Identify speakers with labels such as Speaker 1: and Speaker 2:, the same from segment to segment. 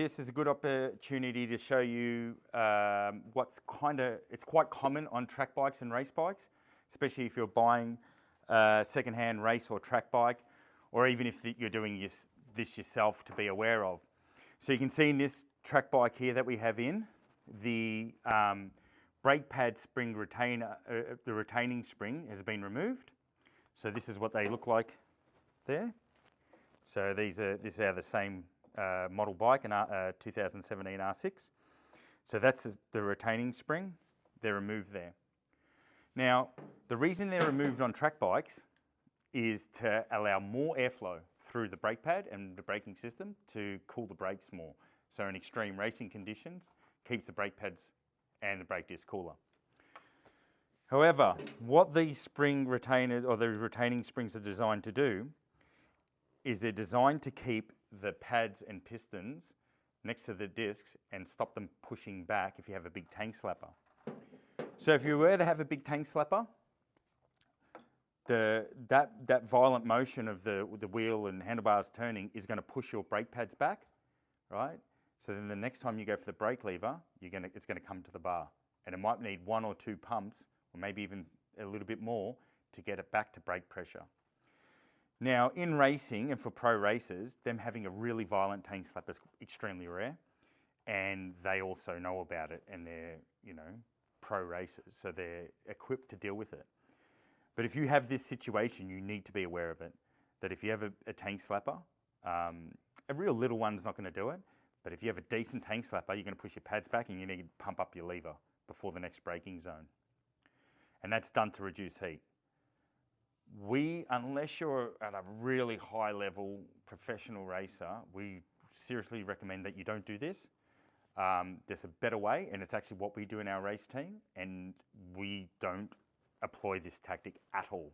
Speaker 1: This is a good opportunity to show you it's quite common on track bikes and race bikes, especially if you're buying a second-hand race or track bike, or even if you're doing this yourself to be aware of. So you can see in this track bike here that we have in, the brake pad spring retainer, the retaining spring has been removed. So this is what they look like there. So these are the same model bike, an 2017 R6. So that's the retaining spring. They're removed there. Now, the reason they're removed on track bikes is to allow more airflow through the brake pad and the braking system to cool the brakes more. So in extreme racing conditions, keeps the brake pads and the brake disc cooler. However, what these spring retainers or the retaining springs are designed to do is they're designed to keep the pads and pistons next to the discs and stop them pushing back if you have a big tank slapper. So if you were to have a big tank slapper, that violent motion of the wheel and handlebars turning is going to push your brake pads back, right? So then the next time you go for the brake lever, it's going to come to the bar. And it might need 1 or 2 pumps, or maybe even a little bit more, to get it back to brake pressure. Now, in racing and for pro racers, them having a really violent tank slapper is extremely rare, and they also know about it, and they're, pro racers, so they're equipped to deal with it. But if you have this situation, you need to be aware of it, that if you have a tank slapper, a real little one's not going to do it, but if you have a decent tank slapper, you're going to push your pads back and you need to pump up your lever before the next braking zone. And that's done to reduce heat. Unless you're at a really high level professional racer, we seriously recommend that you don't do this. There's a better way, and it's actually what we do in our race team, and we don't employ this tactic at all.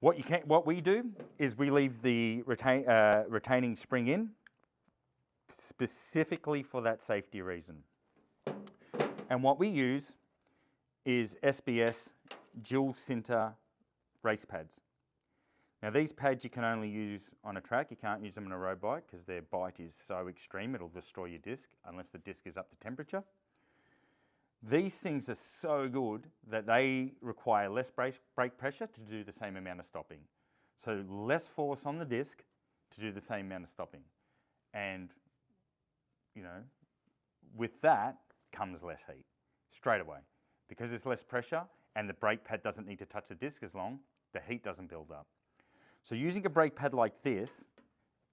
Speaker 1: What we do is we leave the retaining spring in, specifically for that safety reason. And what we use is SBS dual sinter race pads. Now these pads you can only use on a track. You can't use them on a road bike because their bite is so extreme it'll destroy your disc unless the disc is up to temperature. These things are so good that they require less brake pressure to do the same amount of stopping. So less force on the disc to do the same amount of stopping. And with that comes less heat straight away. Because there's less pressure and the brake pad doesn't need to touch the disc as long, the heat doesn't build up. So using a brake pad like this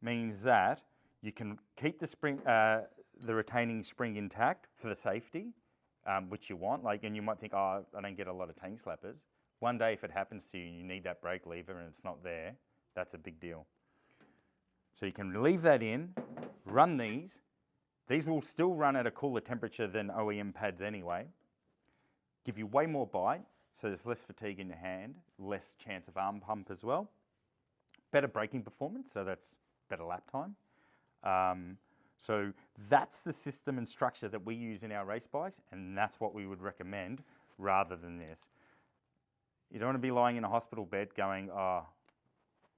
Speaker 1: means that you can keep the retaining spring intact for the safety, which you want. And you might think, oh, I don't get a lot of tank slappers. One day if it happens to you and you need that brake lever and it's not there, that's a big deal. So you can leave that in, run these. These will still run at a cooler temperature than OEM pads anyway. Give you way more bite, so there's less fatigue in your hand, less chance of arm pump as well. Better braking performance, so that's better lap time. So that's the system and structure that we use in our race bikes, and that's what we would recommend rather than this. You don't want to be lying in a hospital bed going, oh,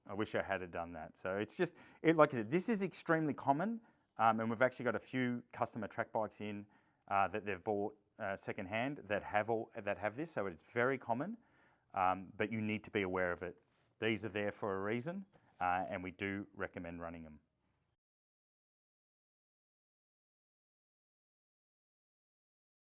Speaker 1: I wish I had done that. So it's just, like I said, this is extremely common, and we've actually got a few customer track bikes in that they've bought second-hand that have this, so it's very common, but you need to be aware of it. These are there for a reason, and we do recommend running them.